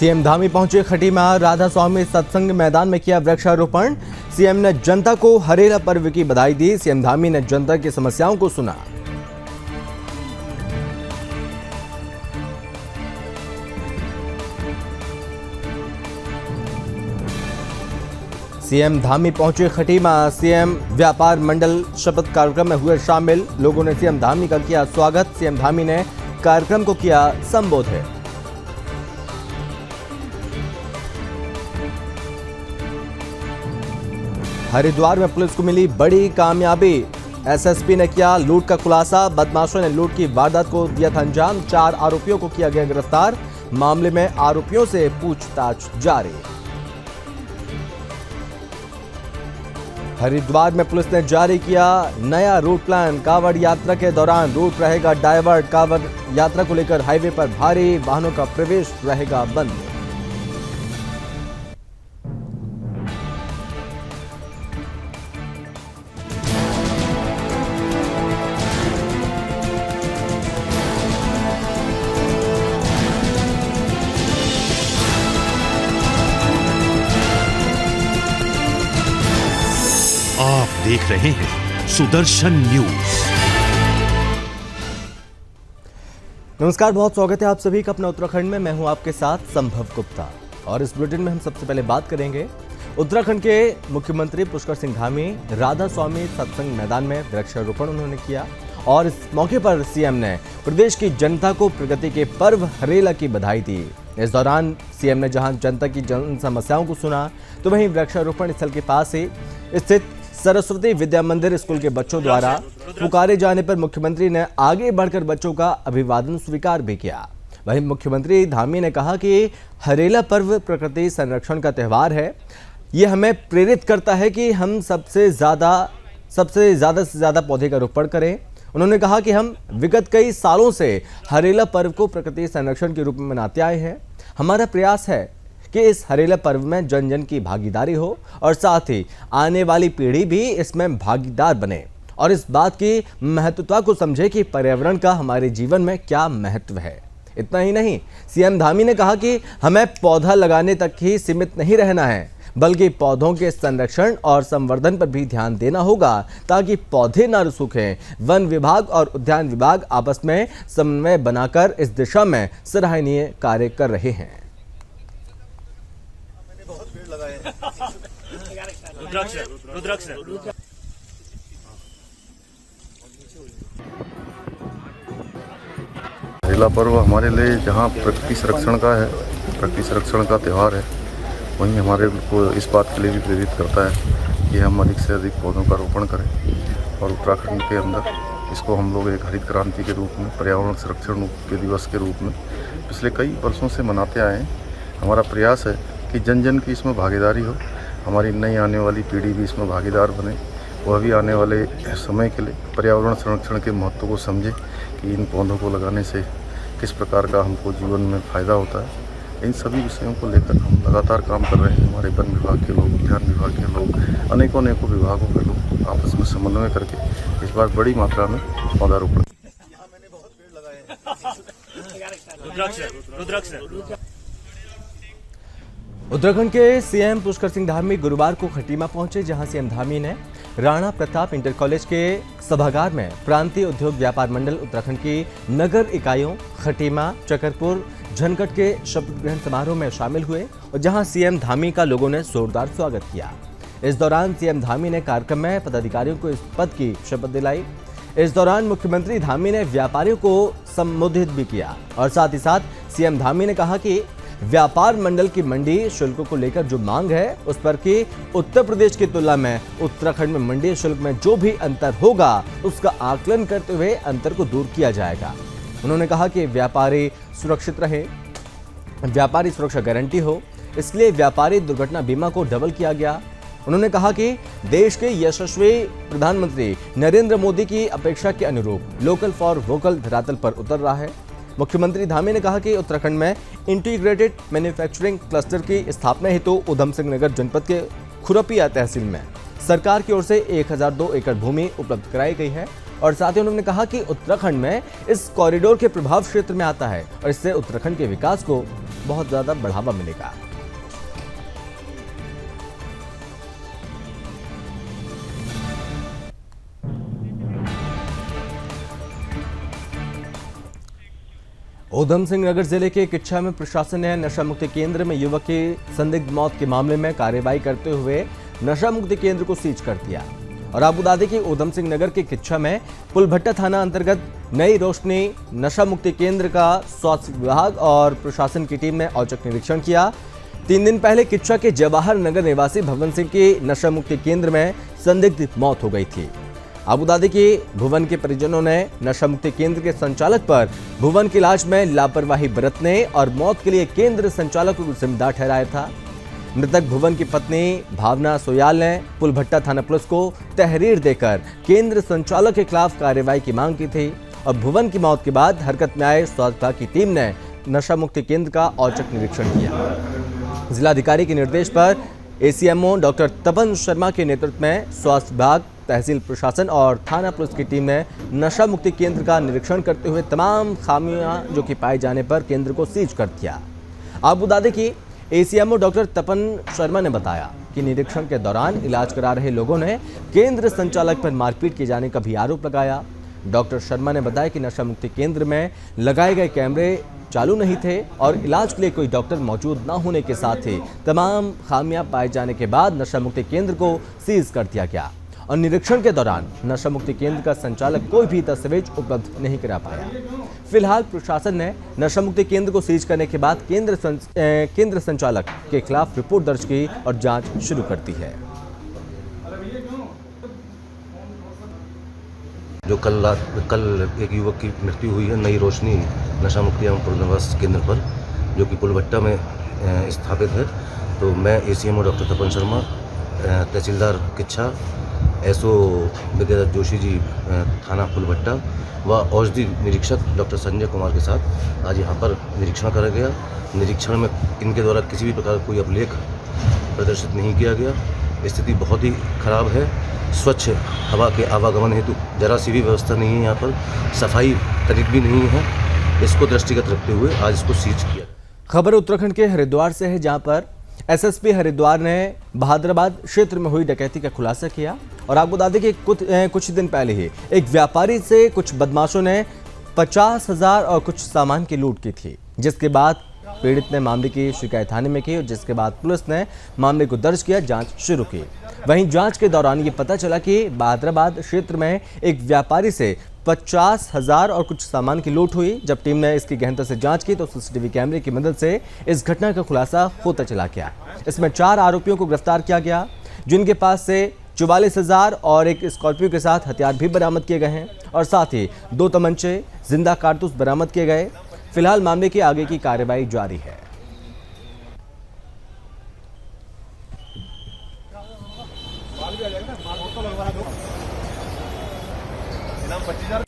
CM Dhami पहुंचे खटीमा राधा स्वामी सत्संग मैदान में किया वृक्षारोपण। सीएम ने जनता को हरेला पर्व की बधाई दी। सीएम धामी ने जनता की समस्याओं को सुना। सीएम धामी पहुंचे खटीमा। सीएम व्यापार मंडल शपथ कार्यक्रम में हुए शामिल। लोगों ने सीएम धामी का किया स्वागत। सीएम धामी ने कार्यक्रम को किया संबोधित। हरिद्वार में पुलिस को मिली बड़ी कामयाबी। एसएसपी ने किया लूट का खुलासा। बदमाशों ने लूट की वारदात को दिया था अंजाम। 4 आरोपियों को किया गया गिरफ्तार। मामले में आरोपियों से पूछताछ जारी। हरिद्वार में पुलिस ने जारी किया नया रूट प्लान। कांवड़ यात्रा के दौरान रूट रहेगा डायवर्ट। कांवड़ यात्रा को लेकर हाईवे पर भारी वाहनों का प्रवेश रहेगा बंद। आप देख रहे हैं सुदर्शन न्यूज। नमस्कार, बहुत स्वागत है आप सभी का अपना उत्तराखंड में। मैं हूं आपके साथ संभव गुप्ता और इस बुलेटिन में हम सबसे पहले बात करेंगे उत्तराखंड के मुख्यमंत्री पुष्कर सिंह धामी राधा स्वामी सत्संग मैदान में वृक्षारोपण उन्होंने किया और इस मौके पर सीएम ने प्रदेश की जनता को प्रगति के पर्व हरेला की बधाई दी। इस दौरान सीएम ने जहां जनता की जन समस्याओं को सुना तो वहीं वृक्षारोपण स्थल के पास ही स्थित सरस्वती विद्या मंदिर स्कूल के बच्चों द्वारा पुकारे जाने पर मुख्यमंत्री ने आगे बढ़कर बच्चों का अभिवादन स्वीकार भी किया। वहीं मुख्यमंत्री धामी ने कहा कि हरेला पर्व प्रकृति संरक्षण का त्यौहार है। ये हमें प्रेरित करता है कि हम सबसे ज्यादा से ज्यादा पौधे का रोपण करें। उन्होंने कहा कि हम विगत कई सालों से हरेला पर्व को प्रकृति संरक्षण के रूप में मनाते आए हैं। हमारा प्रयास है कि इस हरेला पर्व में जन जन की भागीदारी हो और साथ ही आने वाली पीढ़ी भी इसमें भागीदार बने और इस बात की महत्वता को समझे कि पर्यावरण का हमारे जीवन में क्या महत्व है। इतना ही नहीं, सीएम धामी ने कहा कि हमें पौधा लगाने तक ही सीमित नहीं रहना है, बल्कि पौधों के संरक्षण और संवर्धन पर भी ध्यान देना होगा ताकि पौधे न सूखें। वन विभाग और उद्यान विभाग आपस में समन्वय बनाकर इस दिशा में सराहनीय कार्य कर रहे हैं। हरेला पर्व हमारे लिए जहाँ प्रकृति संरक्षण का है, प्रकृति संरक्षण का त्यौहार है, वहीं हमारे को इस बात के लिए भी प्रेरित करता है कि हम अधिक से अधिक पौधों का रोपण करें और उत्तराखंड के अंदर इसको हम लोग एक हरित क्रांति के रूप में, पर्यावरण संरक्षण के दिवस के रूप में पिछले कई वर्षों से मनाते आए हैं। हमारा प्रयास है कि जन जन की इसमें भागीदारी हो, हमारी नई आने वाली पीढ़ी भी इसमें भागीदार बने, वह भी आने वाले समय के लिए पर्यावरण संरक्षण के महत्व को समझे कि इन पौधों को लगाने से किस प्रकार का हमको जीवन में फ़ायदा होता है। इन सभी विषयों को लेकर हम लगातार काम कर रहे हैं। हमारे वन विभाग के लोग, उद्यान विभाग के लोग, अनेकों विभागों के लोग आपस में समन्वय करके इस बार बड़ी मात्रा में पौधारोपण। उत्तराखंड के सीएम पुष्कर सिंह धामी गुरुवार को खटीमा पहुंचे, जहां सीएम धामी ने राणा प्रताप इंटर कॉलेज के सभागार में प्रांतीय उद्योग व्यापार मंडल उत्तराखंड की नगर इकाइयों खटीमा, चकरपुर, झनकट के शपथ ग्रहण समारोह में शामिल हुए और जहां सीएम धामी का लोगों ने जोरदार स्वागत किया। इस दौरान सीएम धामी ने कार्यक्रम में पदाधिकारियों को इस पद की शपथ दिलाई। इस दौरान मुख्यमंत्री धामी ने व्यापारियों को संबोधित भी किया और साथ ही साथ सीएम धामी ने कहा कि व्यापार मंडल की मंडी शुल्क को लेकर जो मांग है उस पर कि उत्तर प्रदेश की तुलना में उत्तराखंड में मंडी शुल्क में जो भी अंतर होगा उसका आकलन करते हुए अंतर को दूर किया जाएगा। उन्होंने कहा कि व्यापारी सुरक्षित रहे, व्यापारी सुरक्षा गारंटी हो, इसलिए व्यापारी दुर्घटना बीमा को डबल किया गया। उन्होंने कहा कि देश के यशस्वी प्रधानमंत्री नरेंद्र मोदी की अपेक्षा के अनुरूप लोकल फॉर वोकल धरातल पर उतर रहा है। मुख्यमंत्री धामी ने कहा कि उत्तराखंड में इंटीग्रेटेड मैन्युफैक्चरिंग क्लस्टर की स्थापना हेतु उधम सिंह नगर जनपद के खुरपिया तहसील में सरकार की ओर से 1002 एकड़ भूमि उपलब्ध कराई गई है और साथ ही उन्होंने कहा कि उत्तराखंड में इस कॉरिडोर के प्रभाव क्षेत्र में आता है और इससे उत्तराखंड के विकास को बहुत ज़्यादा बढ़ावा मिलेगा। ऊधम सिंह नगर जिले के किच्छा में प्रशासन ने नशा मुक्ति केंद्र में युवक की संदिग्ध मौत के मामले में कार्रवाई करते हुए नशा मुक्ति केंद्र को सीज कर दिया। और आपको बता दें कि ऊधम सिंह नगर के किच्छा में पुलभट्टा थाना अंतर्गत नई रोशनी नशा मुक्ति केंद्र का स्वास्थ्य विभाग और प्रशासन की टीम ने औचक निरीक्षण किया। 3 दिन पहले किच्छा के जवाहर नगर निवासी भवन सिंह की नशा मुक्ति केंद्र में संदिग्ध मौत हो गई थी। आपको बता दें कि भुवन के परिजनों ने नशा मुक्ति केंद्र के संचालक पर भुवन के इलाज में लापरवाही बरतने और मौत के लिए केंद्र संचालक को जिम्मेदार ठहराया था। मृतक भुवन की पत्नी भावना सोयाल ने पुलभट्टा थाना पुलिस को तहरीर देकर केंद्र संचालक के खिलाफ कार्रवाई की मांग की थी। और भुवन की मौत के बाद हरकत में आए स्वास्थ्य विभाग की टीम ने नशा मुक्ति केंद्र का औचक निरीक्षण किया। जिलाधिकारी के निर्देश पर एसीएमओ डॉक्टर तपन शर्मा के नेतृत्व में स्वास्थ्य विभाग, तहसील प्रशासन और थाना पुलिस की टीम ने नशा मुक्ति केंद्र का निरीक्षण करते हुए तमाम खामियां जो कि पाए जाने पर केंद्र को सीज कर दिया। आपको बता दें कि एसीएमओ डॉक्टर तपन शर्मा ने बताया कि निरीक्षण के दौरान इलाज करा रहे लोगों ने केंद्र संचालक पर मारपीट किए जाने का भी आरोप लगाया। डॉक्टर शर्मा ने बताया कि नशा मुक्ति केंद्र में लगाए गए कैमरे चालू नहीं थे और इलाज के लिए कोई डॉक्टर मौजूद न होने के साथ ही तमाम खामियां पाए जाने के बाद नशा मुक्ति केंद्र को सीज कर दिया गया। और निरीक्षण के दौरान नशा मुक्ति केंद्र का संचालक कोई भी दस्तावेज उपलब्ध नहीं करा पाया। फिलहाल प्रशासन ने नशा मुक्ति केंद्र को सीज करने के बाद केंद्र संचालक के खिलाफ रिपोर्ट दर्ज की और जांच शुरू कर दी है। जो कल एक युवक की मृत्यु हुई है नई रोशनी नशा मुक्ति एवं पुनर्वास केंद्र पर, जो कि पुलभट्टा में स्थापित है। तो मैं एसीएमओ डॉक्टर तपन शर्मा, तहसीलदार किच्छा, एसओ विद्याधर जोशी जी थाना पुलभट्टा व औषधि निरीक्षक डॉक्टर संजय कुमार के साथ आज यहाँ पर निरीक्षण करा गया। निरीक्षण में इनके द्वारा किसी भी प्रकार कोई अभिलेख प्रदर्शित नहीं किया गया। स्थिति बहुत ही खराब है। स्वच्छ हवा के आवागमन हेतु जरा सी भी व्यवस्था नहीं है, यहाँ पर सफाई तरीक भी नहीं है। इसको दृष्टिगत रखते हुए आज इसको सीज किया। खबर उत्तराखंड के हरिद्वार से है, जहां पर एसएसपी हरिद्वार ने बहादुराबाद क्षेत्र में हुई डकैती का खुलासा किया। और आपको बता दें कि कुछ दिन पहले ही एक व्यापारी से कुछ बदमाशों ने 50,000 और कुछ सामान की लूट की थी, जिसके बाद पीड़ित ने मामले की शिकायत थाने में की और जिसके बाद पुलिस ने मामले को दर्ज किया, जांच शुरू की। वहीं जांच के दौरान ये पता चला कि बहादुराबाद क्षेत्र में एक व्यापारी से 50,000 और कुछ सामान की लूट हुई। जब टीम ने इसकी गहनता से जांच की तो सीसीटीवी कैमरे की मदद से इस घटना का खुलासा होता चला गया। इसमें 4 आरोपियों को गिरफ्तार किया गया, जिनके पास से 44,000 और एक स्कॉर्पियो के साथ हथियार भी बरामद किए गए हैं और साथ ही 2 तमंचे, जिंदा कारतूस बरामद किए गए। फिलहाल मामले की आगे की कार्रवाई जारी है।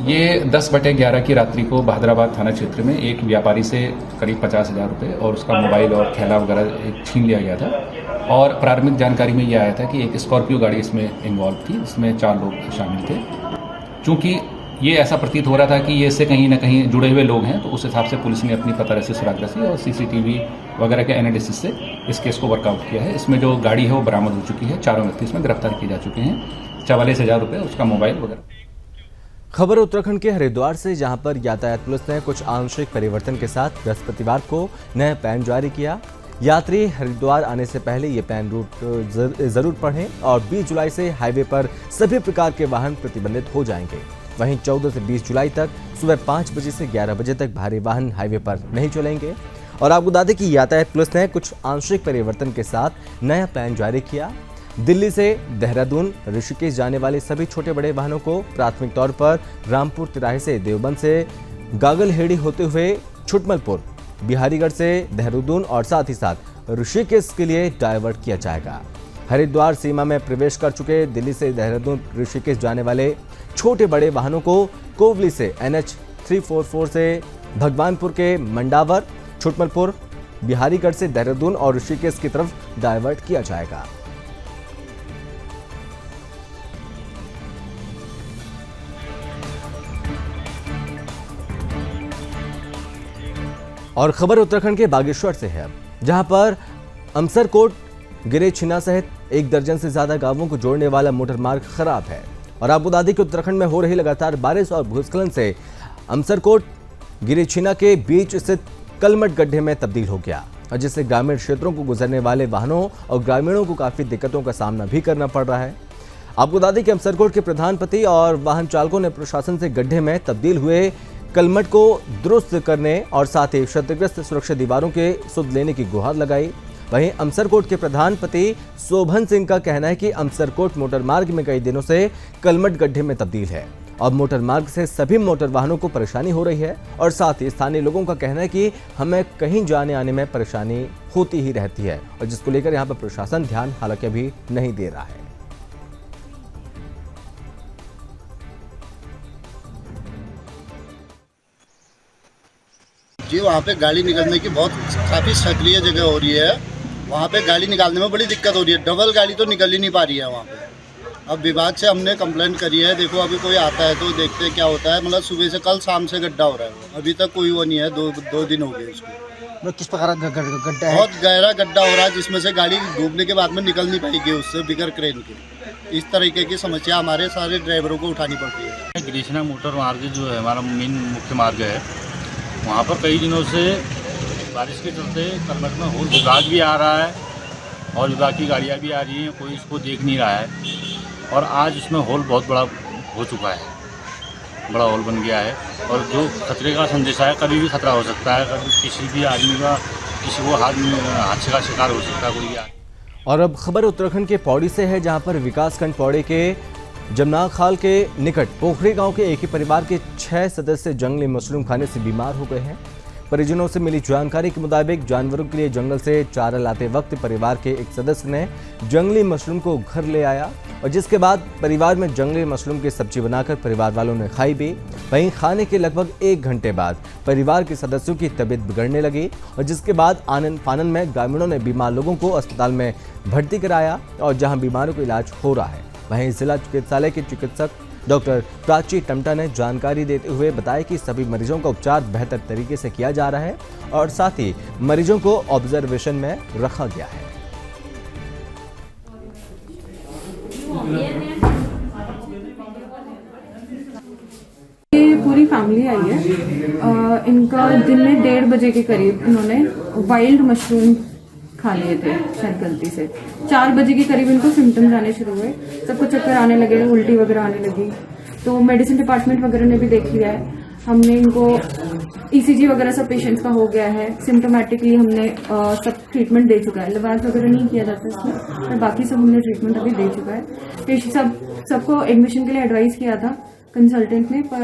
ये 10/11 की रात्रि को बहादुराबाद थाना क्षेत्र में एक व्यापारी से करीब 50,000 रुपये और उसका मोबाइल और थैला वगैरह छीन लिया गया था। और प्रारंभिक जानकारी में ये आया था कि एक स्कॉर्पियो गाड़ी इसमें इन्वॉल्व थी, जिसमें 4 लोग शामिल थे। चूँकि ये ऐसा प्रतीत हो रहा था कि ये इससे कहीं ना कहीं जुड़े हुए लोग हैं, तो उस हिसाब से पुलिस ने अपनी पता रसी सुराग रसी और सीसीटीवी वगैरह के एनालिसिस से इस केस को वर्कआउट किया है। इसमें जो गाड़ी है वो बरामद हो चुकी है। 4 व्यक्ति इसमें गिरफ्तार किए जा चुके हैं। 44,000 रुपये, उसका मोबाइल वगैरह। खबर उत्तराखंड के हरिद्वार से, जहां पर यातायात पुलिस ने कुछ आंशिक परिवर्तन के साथ बृहस्पतिवार को नया पैन जारी किया। यात्री हरिद्वार आने से पहले ये पैन रूट जरूर पढ़ें और 20 जुलाई से हाईवे पर सभी प्रकार के वाहन प्रतिबंधित हो जाएंगे। वहीं 14 से 20 जुलाई तक सुबह 5 बजे से 11 बजे तक भारी वाहन हाईवे पर नहीं चलेंगे। और आपको बता दें कि यातायात पुलिस ने कुछ आंशिक परिवर्तन के साथ नया प्लान जारी किया। दिल्ली से देहरादून, ऋषिकेश जाने वाले सभी छोटे बड़े वाहनों को प्राथमिक तौर पर रामपुर तिराहे से देवबंद से गागलहेड़ी होते हुए छुटमलपुर, बिहारीगढ़ से देहरादून और साथ ही साथ ऋषिकेश के लिए डाइवर्ट किया जाएगा। हरिद्वार सीमा में प्रवेश कर चुके दिल्ली से देहरादून, ऋषिकेश जाने वाले छोटे बड़े वाहनों को कोवली से NH 344 से भगवानपुर के मंडावर, छुटमलपुर, बिहारीगढ़ से देहरादून और ऋषिकेश की तरफ डाइवर्ट किया जाएगा। और खबर उत्तराखंड के बागेश्वर से है, जहां पर अमसरकोट गिरेछिना सहित 1 दर्जन से ज्यादा गांवों को जोड़ने वाला मोटर मार्ग खराब है। और आपको बता दें कि उत्तराखंड में हो रही लगातार बारिश और भूस्खलन से अमसरकोट गिरेछिना के बीच स्थित कलमट गड्ढे में तब्दील हो गया, और जिससे ग्रामीण क्षेत्रों को गुजरने वाले वाहनों और ग्रामीणों को काफी दिक्कतों का सामना भी करना पड़ रहा है। आपको बता दें कि अमसरकोट के प्रधानपति और वाहन चालकों ने प्रशासन से गड्ढे में तब्दील हुए कलमट को दुरुस्त करने और साथ ही क्षतिग्रस्त सुरक्षा दीवारों के सुध लेने की गुहार लगाई। वहीं अमसरकोट के प्रधानपति शोभन सिंह का कहना है कि अमसरकोट मोटर मार्ग में कई दिनों से कलमट गड्ढे में तब्दील है और मोटर मार्ग से सभी मोटर वाहनों को परेशानी हो रही है, और साथ ही स्थानीय लोगों का कहना है कि हमें कहीं जाने आने में परेशानी होती ही रहती है, और जिसको लेकर यहाँ पर प्रशासन ध्यान हालांकि अभी नहीं दे रहा है। जी वहाँ पे गाड़ी निकलने की बहुत काफ़ी सक्रिय जगह हो रही है। वहाँ पे गाड़ी निकालने में बड़ी दिक्कत हो रही है, डबल गाड़ी तो निकल ही नहीं पा रही है वहाँ पे। अब विभाग से हमने कंप्लेंट करी है, देखो अभी कोई आता है तो देखते हैं क्या होता है। मतलब सुबह से कल शाम से गड्ढा हो रहा है, अभी तक कोई वो नहीं है। दो दिन हो गए उसको। किस प्रकार गड्ढा है? बहुत गहरा गड्ढा हो रहा है, जिसमें से गाड़ी डूबने के बाद में निकल नहीं पाएगी उससे बिगर क्रेन के। इस तरीके की समस्या हमारे सारे ड्राइवरों को उठानी पड़ती है। गिरेछिना मोटर मार्ग जो है हमारा मेन मुख्य मार्ग है, वहाँ पर कई दिनों से बारिश के चलते कलमट में होल विभाग भी आ रहा है और विभाग की गाड़ियाँ भी आ रही हैं, कोई इसको देख नहीं रहा है। और आज इसमें होल बहुत बड़ा हो चुका है, बड़ा होल बन गया है, और जो खतरे का संदेशा है, कभी भी खतरा हो सकता है, कभी किसी भी आदमी का किसी को हादसे का शिकार हो सकता है कोई भी। और अब खबर उत्तराखंड के पौड़ी से है, जहां पर विकासखंड पौड़ी के जमनाखाल के निकट पोखरी गांव के एक ही परिवार के 6 सदस्य जंगली मशरूम खाने से बीमार हो गए हैं। परिजनों से मिली जानकारी के मुताबिक जानवरों के लिए जंगल से चारा लाते वक्त परिवार के एक सदस्य ने जंगली मशरूम को घर ले आया, और जिसके बाद परिवार में जंगली मशरूम की सब्जी बनाकर परिवार वालों ने खाई भी। वहीं खाने के लगभग 1 घंटे बाद परिवार के सदस्यों की तबीयत बिगड़ने लगी, और जिसके बाद आनन फानन में ग्रामीणों ने बीमार लोगों को अस्पताल में भर्ती कराया, और जहां बीमारों का इलाज हो रहा है। वहीं जिला चिकित्सालय के चिकित्सक डॉक्टर प्राची टमटा ने जानकारी देते हुए बताया कि सभी मरीजों का उपचार बेहतर तरीके से किया जा रहा है, और साथ ही मरीजों को ऑब्जर्वेशन में रखा गया है। ये पूरी फैमिली आई है। इनका दिन में 1:30 बजे के करीब इन्होंने वाइल्ड मशरूम खा लिए थे, शायद गलती से। 4 बजे के करीब इनको सिम्टम्स आने शुरू हुए, सबको चक्कर आने लगे, उल्टी वगैरह आने लगी। तो मेडिसिन डिपार्टमेंट वगैरह ने भी देख लिया है। हमने इनको ECG वगैरह सब पेशेंट्स का हो गया है। सिम्टोमेटिकली हमने सब ट्रीटमेंट दे चुका है। लैब वगैरह नहीं किया जाता इसमें, पर बाकी सब हमने ट्रीटमेंट अभी दे चुका है। पेशेंट सबको एडमिशन के लिए एडवाइस किया था कंसल्टेंट ने, पर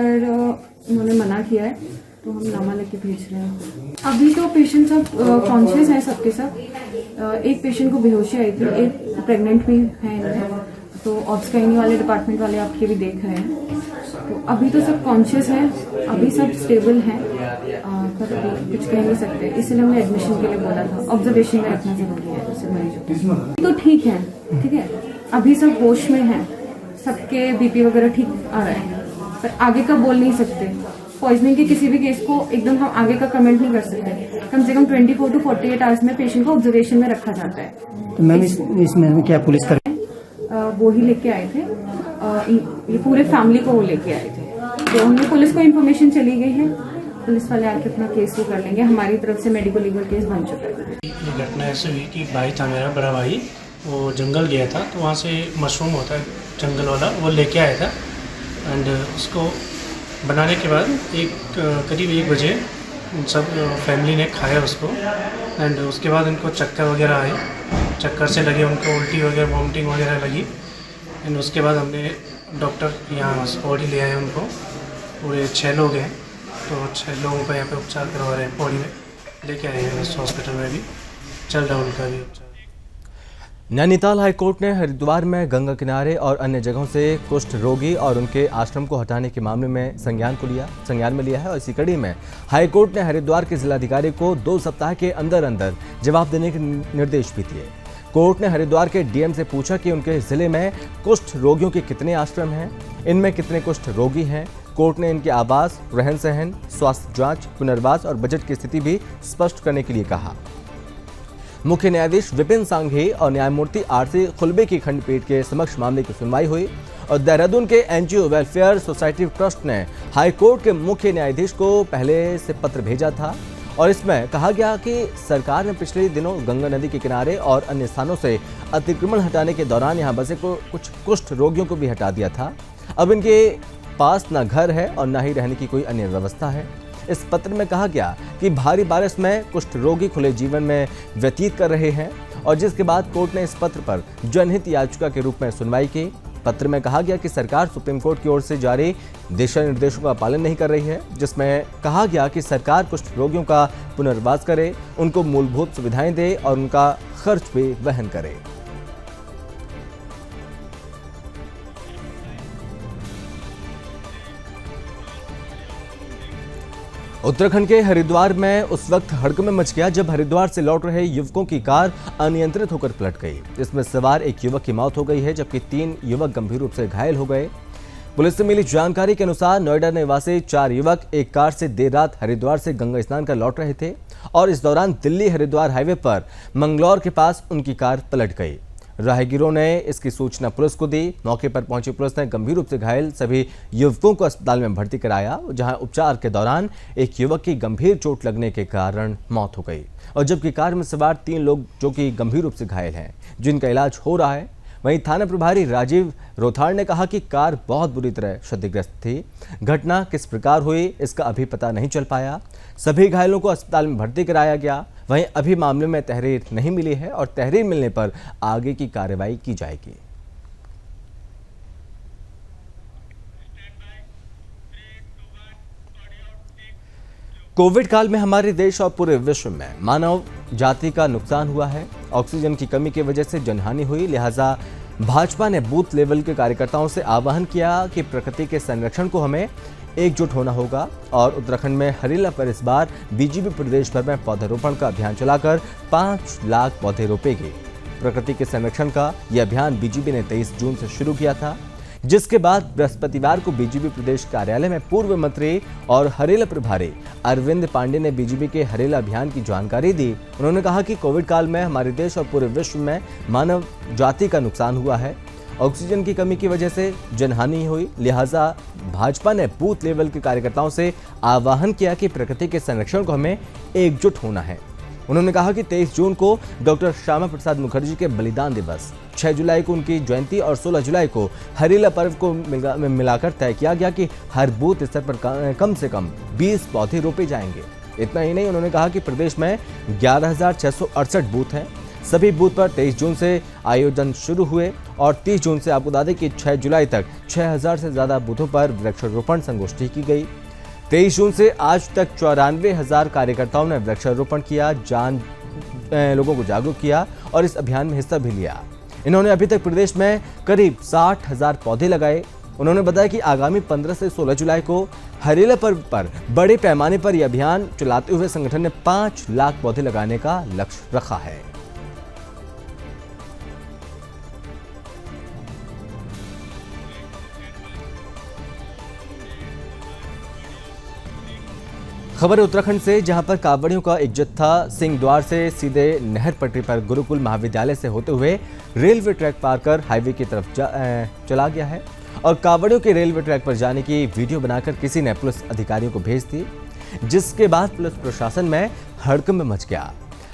उन्होंने मना किया है, तो हम नामा लेके भेज रहे हैं। अभी तो पेशेंट सब कॉन्शियस हैं सबके सब। एक पेशेंट को बेहोशी आई थी, एक प्रेग्नेंट भी है इनमें, तो ऑब्स्काइनी वाले डिपार्टमेंट वाले आपके भी देख रहे हैं। तो अभी तो सब कॉन्शियस हैं, अभी सब स्टेबल हैं, पर अभी कुछ कह नहीं सकते, इसलिए हमने एडमिशन के लिए बोला था। ऑब्जर्वेशन में रखना जरूरी है जैसे मरीजों को। तो ठीक है, ठीक है, अभी सब होश में हैं, सबके BP वगैरह ठीक आ रहा है, पर आगे का बोल नहीं सकते। पॉइजनिंग के किसी भी केस को एकदम हम आगे का कमेंट नहीं कर सकते। कम से कम 24 to 48 आवर्स में पेशेंट को ऑब्जर्वेशन में रखा जाता है। तो मैम इसमें क्या पुलिस कर वो ही लेके आए थे, ये पूरे फैमिली को वो लेके आए थे। तो उन्हें पुलिस को इन्फॉर्मेशन चली गई है, पुलिस वाले आके अपना केस वो कर लेंगे। हमारी तरफ से मेडिको लीगल केस बन चुका है। ये घटना ऐसे हुई कि भाई था मेरा, बड़ा भाई, वो जंगल गया था, तो वहाँ से मशरूम होता है जंगल वाला, वो लेके आया था। एंड उसको बनाने के बाद करीब 1 बजे सब फैमिली ने खाया उसको। एंड उसके बाद उनको चक्कर वगैरह आए, चक्कर से लगे उनको, उल्टी वगैरह वॉमिटिंग वगैरह लगी। एंड उसके बाद हमने डॉक्टर यहाँ पौड़ी ले आए उनको। पूरे 6 लोग हैं, तो 6 लोगों का यहाँ पे उपचार करवा रहे हैं। पौड़ी में लेके आए हैं, इस हॉस्पिटल में भी चल रहा है उनका भी उपचार। नैनीताल हाईकोर्ट ने हरिद्वार में गंगा किनारे और अन्य जगहों से कुष्ठ रोगी और उनके आश्रम को हटाने के मामले में संज्ञान में लिया है, और इसी कड़ी में हाईकोर्ट ने हरिद्वार के जिलाधिकारी को 2 सप्ताह के अंदर अंदर जवाब देने के निर्देश भी दिए। कोर्ट ने हरिद्वार के DM से पूछा कि उनके जिले में कुष्ठ रोगियों के कितने आश्रम हैं, इनमें कितने कुष्ठ रोगी हैं, कोर्ट ने इनके आवास, रहन सहन, स्वास्थ्य जांच, पुनर्वास और बजट की स्थिति भी स्पष्ट करने के लिए कहा। मुख्य न्यायाधीश विपिन सांघी और न्यायमूर्ति आरसी खुलबे की खंडपीठ के समक्ष मामले की सुनवाई हुई और देहरादून के एनजीओ वेलफेयर सोसाइटी ट्रस्ट ने हाईकोर्ट के मुख्य न्यायाधीश को पहले से पत्र भेजा था और इसमें कहा गया कि सरकार ने पिछले दिनों गंगा नदी के किनारे और अन्य स्थानों से अतिक्रमण हटाने के दौरान यहां बसे कुछ कुष्ठ रोगियों को भी हटा दिया था। अब इनके पास न घर है और न ही रहने की कोई अन्य व्यवस्था है। इस पत्र में कहा गया कि भारी बारिश में कुष्ठ रोगी खुले जीवन में व्यतीत कर रहे हैं और जिसके बाद कोर्ट ने इस पत्र पर जनहित याचिका के रूप में सुनवाई की। पत्र में कहा गया कि सरकार सुप्रीम कोर्ट की ओर से जारी दिशा निर्देशों का पालन नहीं कर रही है, जिसमें कहा गया कि सरकार कुष्ठ रोगियों का पुनर्वास करे, उनको मूलभूत सुविधाएं दे और उनका खर्च भी वहन करे। उत्तराखंड के हरिद्वार में उस वक्त हड़कंप मच गया जब हरिद्वार से लौट रहे युवकों की कार अनियंत्रित होकर पलट गई। इसमें सवार एक युवक की मौत हो गई है जबकि 3 युवक गंभीर रूप से घायल हो गए। पुलिस से मिली जानकारी के अनुसार नोएडा निवासी 4 युवक एक कार से देर रात हरिद्वार से गंगा स्नान कर लौट रहे थे और इस दौरान दिल्ली हरिद्वार हाईवे पर मंगलौर के पास उनकी कार पलट गई। राहगीरों ने इसकी सूचना पुलिस को दी। मौके पर पहुंची पुलिस ने गंभीर रूप से घायल सभी युवकों को अस्पताल में भर्ती कराया, जहां उपचार के दौरान एक युवक की गंभीर चोट लगने के कारण मौत हो गई और जबकि कार में सवार 3 लोग जो कि गंभीर रूप से घायल हैं, जिनका इलाज हो रहा है। वहीं थाना प्रभारी राजीव रोथाड़ ने कहा कि कार बहुत बुरी तरह क्षतिग्रस्त थी। घटना किस प्रकार हुई इसका अभी पता नहीं चल पाया। सभी घायलों को अस्पताल में भर्ती कराया गया। वहीं अभी मामले में तहरीर नहीं मिली है और तहरीर मिलने पर आगे की कार्रवाई की जाएगी। कोविड काल में हमारे देश और पूरे विश्व में मानव जाति का नुकसान हुआ है। ऑक्सीजन की कमी की वजह से जनहानि हुई, लिहाजा भाजपा ने बूथ लेवल के कार्यकर्ताओं से आह्वान किया कि प्रकृति के संरक्षण को हमें एकजुट होना होगा और उत्तराखंड में हरेला पर इस बार बीजेपी प्रदेश भर में पौधारोपण का अभियान चलाकर 5 लाख पौधे रोपेगी। प्रकृति के संरक्षण का यह अभियान बीजेपी ने 23 जून से शुरू किया था, जिसके बाद बृहस्पतिवार को बीजेपी प्रदेश कार्यालय में पूर्व मंत्री और हरेला प्रभारी अरविंद पांडे ने बीजेपी के हरेला अभियान की जानकारी दी। उन्होंने कहा कि कोविड काल में हमारे देश और पूरे विश्व में मानव जाति का नुकसान हुआ है। ऑक्सीजन की कमी की वजह से जनहानि हुई, लिहाजा भाजपा ने बूथ लेवल के कार्यकर्ताओं से आह्वान किया कि प्रकृति के संरक्षण को हमें एकजुट होना है। उन्होंने कहा कि 23 जून को डॉक्टर श्यामा प्रसाद मुखर्जी के बलिदान दिवस, 6 जुलाई को उनकी जयंती और 16 जुलाई को हरेला पर्व को मिलाकर तय किया गया कि हर बूथ स्तर पर कम से कम 20 पौधे रोपे जाएंगे। इतना ही नहीं, उन्होंने कहा कि प्रदेश में 11,668 बूथ हैं। सभी बूथ पर 23 जून से आयोजन शुरू हुए और 30 जून से आपको बता दें कि 6 जुलाई तक 6,000 से ज़्यादा बूथों पर वृक्षारोपण संगोष्ठी की गई। 23 जून से आज तक 94,000 कार्यकर्ताओं ने वृक्षारोपण किया, लोगों को जागरूक किया और इस अभियान में हिस्सा भी लिया। इन्होंने अभी तक प्रदेश में करीब 60,000 पौधे लगाए। उन्होंने बताया कि आगामी 15 से 16 जुलाई को हरेला पर्व पर बड़े पैमाने पर यह अभियान चलाते हुए संगठन ने 5 लाख पौधे लगाने का लक्ष्य रखा है। खबर उत्तराखंड से, जहां पर कांवड़ियों का एक जत्था सिंहद्वार से सीधे नहर पटरी पर गुरुकुल महाविद्यालय से होते हुए रेलवे ट्रैक पार कर हाईवे की तरफ चला गया है और कांवड़ियों के रेलवे ट्रैक पर जाने की वीडियो बनाकर किसी ने पुलिस अधिकारियों को भेज दी, जिसके बाद पुलिस प्रशासन में हड़कंप मच गया।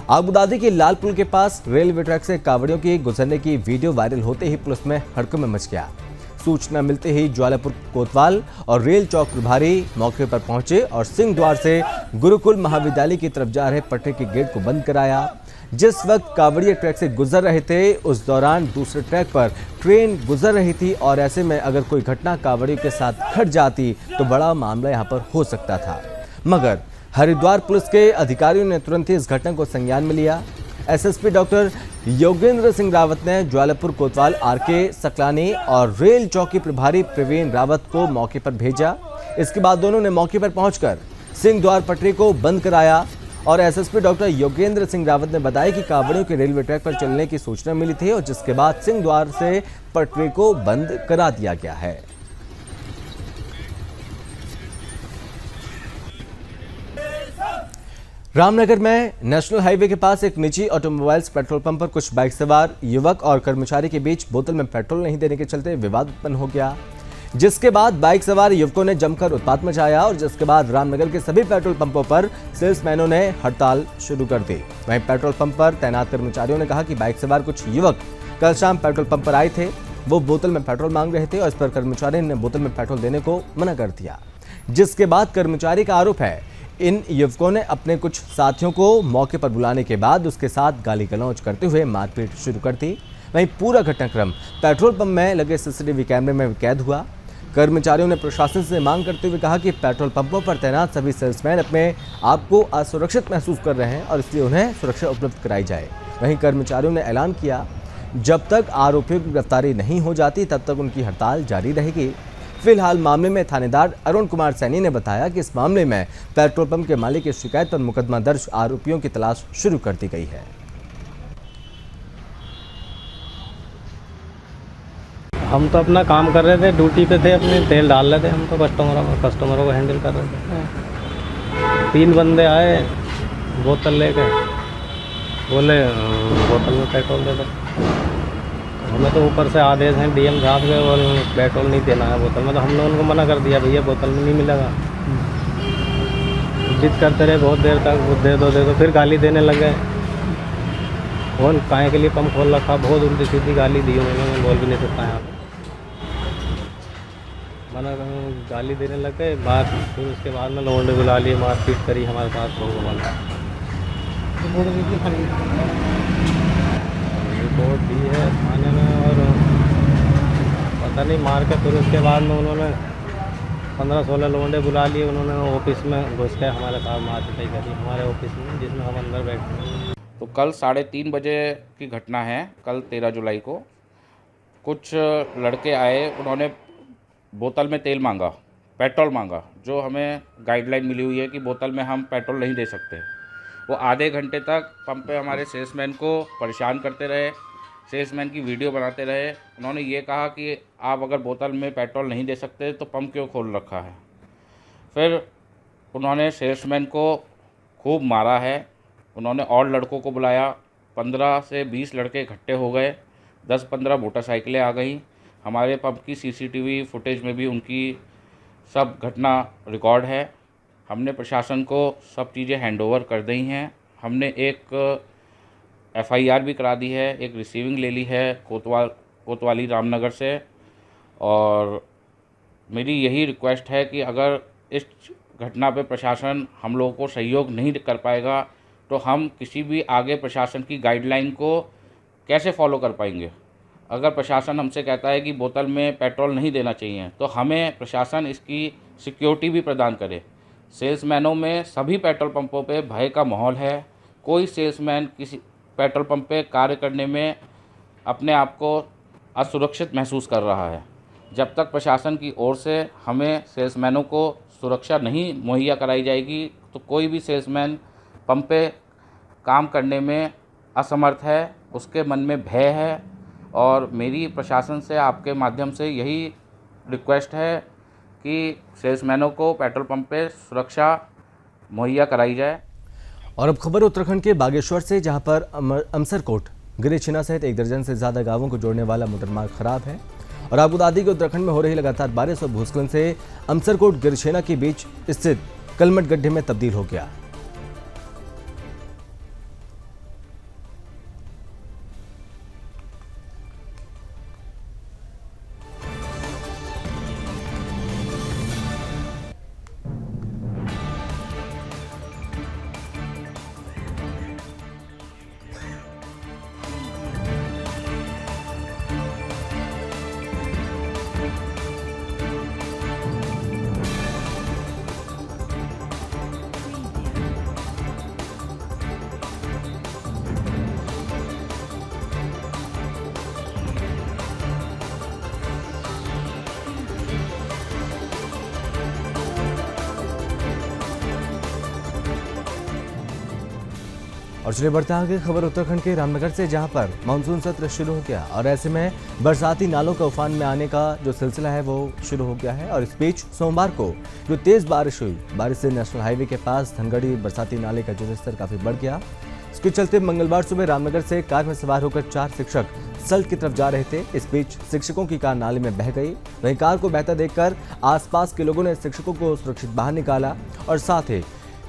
आपको बता दें कि लाल पुल के पास रेलवे ट्रैक से कांवड़ियों के गुजरने की वीडियो वायरल होते ही पुलिस में हड़कंप मच गया। सूचना मिलते ही ज्वालापुर कोतवाल और रेल चौक प्रभारी मौके पर पहुंचे और सिंहद्वार से गुरुकुल महाविद्यालय की तरफ जा रहे पटरी के गेट को बंद कराया। जिस वक्त कांवड़िया ट्रैक से गुजर रहे थे, उस दौरान दूसरे ट्रैक पर ट्रेन गुजर रही थी और ऐसे में अगर कोई घटना कांवड़ियों के साथ घट जाती तो बड़ा मामला यहां पर हो सकता था, मगर हरिद्वार पुलिस के अधिकारियों ने तुरंत ही इस घटना को संज्ञान में लिया। एसएसपी डॉक्टर योगेंद्र सिंह रावत ने ज्वालापुर कोतवाल आरके सकलानी और रेल चौकी प्रभारी प्रवीण रावत को मौके पर भेजा। इसके बाद दोनों ने मौके पर पहुंचकर सिंहद्वार पटरी को बंद कराया और एसएसपी डॉक्टर योगेंद्र सिंह रावत ने बताया कि कांवड़ियों के रेलवे ट्रैक पर चलने की सूचना मिली थी और जिसके बाद सिंहद्वार से पटरी को बंद करा दिया गया है। रामनगर में नेशनल हाईवे के पास एक निजी ऑटोमोबाइल्स पेट्रोल पंप पर कुछ बाइक सवार युवक और कर्मचारी के बीच बोतल में पेट्रोल नहीं देने के चलते विवाद उत्पन्न हो गया, जिसके बाद बाइक सवार युवकों ने जमकर उत्पात मचाया और जिसके बाद रामनगर के सभी पेट्रोल पंपों पर सेल्समैनों ने हड़ताल शुरू कर दी। वहीं पेट्रोल पंप पर तैनात कर्मचारियों ने कहा कि बाइक सवार कुछ युवक कल शाम पेट्रोल पंप पर आए थे, वो बोतल में पेट्रोल मांग रहे थे और इस पर कर्मचारी ने बोतल में पेट्रोल देने को मना कर दिया, जिसके बाद कर्मचारी का आरोप है इन युवकों ने अपने कुछ साथियों को मौके पर बुलाने के बाद उसके साथ गाली गलौज करते हुए मारपीट शुरू कर दी। वहीं पूरा घटनाक्रम पेट्रोल पंप में लगे सीसीटीवी कैमरे में कैद हुआ। कर्मचारियों ने प्रशासन से मांग करते हुए कहा कि पेट्रोल पंपों पर तैनात सभी सेल्समैन अपने आप को असुरक्षित महसूस कर रहे हैं और इसलिए उन्हें सुरक्षा उपलब्ध कराई जाए। वहीं कर्मचारियों ने ऐलान किया, जब तक आरोपियों की गिरफ्तारी नहीं हो जाती तब तक उनकी हड़ताल जारी रहेगी। फिलहाल मामले में थानेदार अरुण कुमार सैनी ने बताया कि इस मामले में पेट्रोल पंप के मालिक की शिकायत पर मुकदमा दर्ज, आरोपियों की तलाश शुरू कर दी गई है। हम तो अपना काम कर रहे थे, ड्यूटी पे थे, अपने तेल डाल रहे थे। हम तो कस्टमरों को हैंडल कर रहे थे। 3 बंदे आए बोतल लेके, बोले बोतल में पेट्रोल दे दो। हमें तो ऊपर से आदेश हैं डीएम साहब के और पेट्रोल नहीं देना है बोतल में, तो हमने उनको मना कर दिया, भैया बोतल में नहीं मिलेगा। जिद करते रहे बहुत देर तक, वो दे दो। फिर गाली देने लगे, फोन काहे के लिए पंप खोल रखा, बहुत उल्टी सीधी गाली दी उन्होंने, मैं बोल भी नहीं सकता यहाँ पर। मना गाली देने लगे बात, फिर उसके बाद में लौंडे बुला लिए, मारपीट करी हमारे साथ लोगों वाला। रिपोर्ट दी है थाने में और पता नहीं मार के फिर उसके बाद में उन्होंने 15-16 लौंडे बुला लिए। उन्होंने ऑफिस में घुस के हमारे साथ मारपीटाई करी, हमारे ऑफिस में जिसमें हम अंदर बैठे हैं। तो कल 3:30 बजे की घटना है। कल 13 जुलाई को कुछ लड़के आए, उन्होंने बोतल में तेल मांगा, पेट्रोल मांगा, जो हमें गाइडलाइन मिली हुई है कि बोतल में हम पेट्रोल नहीं दे सकते। वो आधे घंटे तक पंप पे हमारे सेल्समैन को परेशान करते रहे, सेल्समैन की वीडियो बनाते रहे। उन्होंने ये कहा कि आप अगर बोतल में पेट्रोल नहीं दे सकते तो पंप क्यों खोल रखा है। फिर उन्होंने सेल्समैन को खूब मारा है। उन्होंने और लड़कों को बुलाया, 15 से 20 लड़के इकट्ठे हो गए, 10-15 मोटरसाइकिलें आ गई। हमारे पंप की सीसीटीवी फुटेज में भी उनकी सब घटना रिकॉर्ड है। हमने प्रशासन को सब चीज़ें हैंडओवर कर दी हैं। हमने एक एफआईआर भी करा दी है, एक रिसीविंग ले ली है कोतवाली रामनगर से। और मेरी यही रिक्वेस्ट है कि अगर इस घटना पे प्रशासन हम लोगों को सहयोग नहीं कर पाएगा तो हम किसी भी आगे प्रशासन की गाइडलाइन को कैसे फॉलो कर पाएंगे। अगर प्रशासन हमसे कहता है कि बोतल में पेट्रोल नहीं देना चाहिए तो हमें प्रशासन इसकी सिक्योरिटी भी प्रदान करे। सेल्समैनों में सभी पेट्रोल पंपों पे भय का माहौल है। कोई सेल्समैन किसी पेट्रोल पंप पे कार्य करने में अपने आप को असुरक्षित महसूस कर रहा है। जब तक प्रशासन की ओर से हमें सेल्समैनों को सुरक्षा नहीं मुहैया कराई जाएगी तो कोई भी सेल्समैन पंप पे काम करने में असमर्थ है, उसके मन में भय है। और मेरी प्रशासन से आपके माध्यम से यही रिक्वेस्ट है कि सेल्समैनों को पेट्रोल पंप पे सुरक्षा मुहैया कराई जाए। और अब खबर उत्तराखंड के बागेश्वर से, जहां पर अमसरकोट गिरिछिना सहित 1 दर्जन से ज्यादा गांवों को जोड़ने वाला मोटरमार्ग खराब है। और आपको बता दें कि उत्तराखंड में हो रही लगातार बारिश और भूस्खलन से अमसरकोट गिरिछिना के बीच स्थित कलमट गड्ढे में तब्दील हो गया। और चलिए बढ़ते हैं आगे। खबर उत्तराखंड के रामनगर से, जहां पर मानसून सत्र शुरू हो गया और ऐसे में बरसाती नालों का उफान में आने का जो सिलसिला है वो शुरू हो गया है। और इस बीच सोमवार को जो तेज बारिश हुई, बारिश से नेशनल हाईवे के पास धनगढ़ी बरसाती नाले का जलस्तर काफी बढ़ गया। इसके चलते मंगलवार सुबह रामनगर से कार में सवार होकर 4 शिक्षक सल्ट की तरफ जा रहे थे। इस बीच शिक्षकों की कार नाले में बह गई। वहीं कार को बहता देखकर आसपास के लोगों ने शिक्षकों को सुरक्षित बाहर निकाला और साथ ही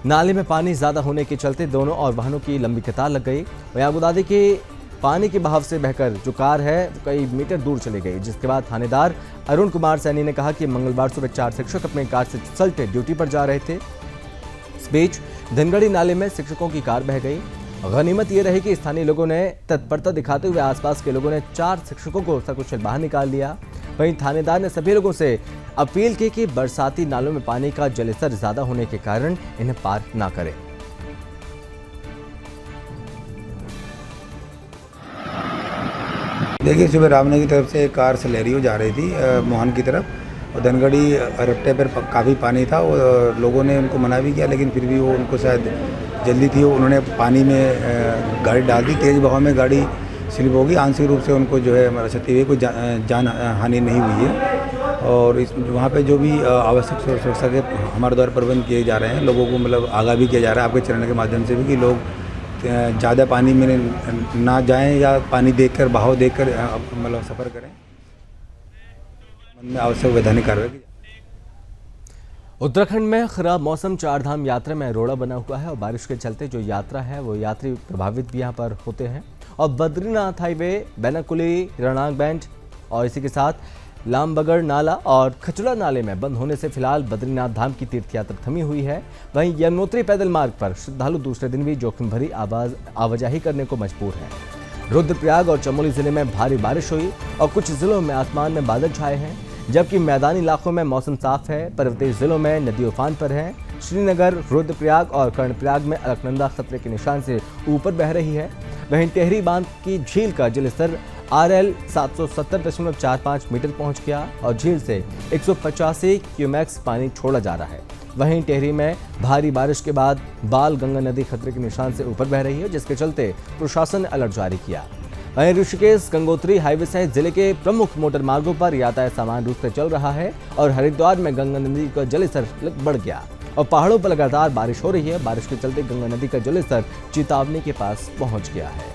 नाले में पानी ज्यादा होने के चलते दोनों और वाहनों की लंबी कतार लग गई। वहीं आपको बता दें कि पानी के बहाव से बहकर जो कार है वो कई मीटर दूर चली गई, जिसके बाद थानेदार अरुण कुमार सैनी ने कहा कि मंगलवार सुबह 4 शिक्षक अपनी कार से सल्ट ड्यूटी पर जा रहे थे। इस बीच धनगढ़ी नाले में शिक्षकों की कार बह गई। गनीमत ये रही कि स्थानीय लोगों ने तत्परता दिखाते हुए आसपास के लोगों ने 4 शिक्षकों को सकुशल बाहर निकाल लिया। वहीं थानेदार ने सभी लोगों से अपील की कि बरसाती नालों में पानी का जलस्तर ज्यादा होने के कारण इन्हें पार ना करें। देखिए, सुबह रामनगर की तरफ से एक कार सलेरियो जा रही थी मोहन की तरफ और धनगढ़ी रट्टे पर काफ़ी पानी था। और लोगों ने उनको मना भी किया, लेकिन फिर भी वो उनको शायद जल्दी थी, उन्होंने पानी में गाड़ी डाल दी। तेज़ बहाव में गाड़ी स्लिप होगी। आंशिक रूप से उनको जो है क्षति हुई, कोई जान हानि नहीं हुई है। और इस वहाँ पे जो भी आवश्यक सुरक्षा के हमारे द्वारा प्रबंध किए जा रहे हैं, लोगों को मतलब आगाह भी किया जा रहा है आपके चैनल के माध्यम से भी कि लोग ज़्यादा पानी में ना जाएं या पानी देखकर बहाव देखकर मतलब सफ़र करें। मन में आवश्यक वैधानिक कार्रवाई की। उत्तराखंड में खराब मौसम चारधाम यात्रा में रोड़ा बना हुआ है और बारिश के चलते जो यात्रा है वो यात्री प्रभावित भी यहाँ पर होते हैं। और बद्रीनाथ हाईवे, बैनाकुली, रणांग बैंड और इसी के साथ लामबगड़ नाला और खचड़ा नाले में बंद होने से फिलहाल बद्रीनाथ धाम की तीर्थ यात्रा थमी हुई है। वहीं यमुनोत्री पैदल मार्ग पर श्रद्धालु दूसरे दिन भी जोखिम भरी आवाजाही करने को मजबूर हैं। रुद्रप्रयाग और चमोली जिले में भारी बारिश हुई और कुछ जिलों में आसमान में बादल छाए हैं, जबकि मैदानी इलाकों में मौसम साफ है। पर्वतीय जिलों में नदी उफान पर है। श्रीनगर, रुद्रप्रयाग और कर्णप्रयाग में अलकनंदा खतरे के निशान से ऊपर बह रही है। वहीं टेहरी बांध की झील का जलस्तर RL 770.45 मीटर पहुंच गया और झील से 185 क्यूमेक्स पानी छोड़ा जा रहा है। वहीं टेहरी में भारी बारिश के बाद बाल गंगा नदी खतरे के निशान से ऊपर बह रही है, जिसके चलते प्रशासन ने अलर्ट जारी किया। वहीं ऋषिकेश गंगोत्री हाईवे सहित जिले के प्रमुख मोटर मार्गों पर यातायात सामान्य रूप से चल रहा है और हरिद्वार में गंगा नदी का जलस्तर बढ़ गया और पहाड़ों पर लगातार बारिश हो रही है। बारिश के चलते गंगा नदी का जलस्तर चेतावनी के पास पहुंच गया है।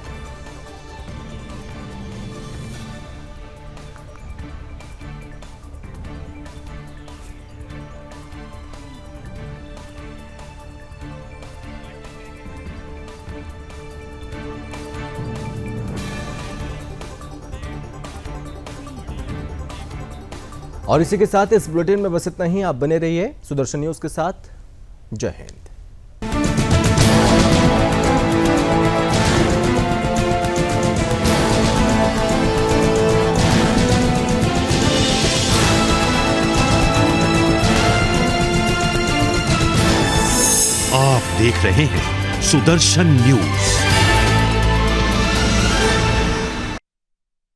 और इसी के साथ इस बुलेटिन में बस इतना ही। आप बने रहिए सुदर्शन न्यूज के साथ। जय हिंद। आप देख रहे हैं सुदर्शन न्यूज।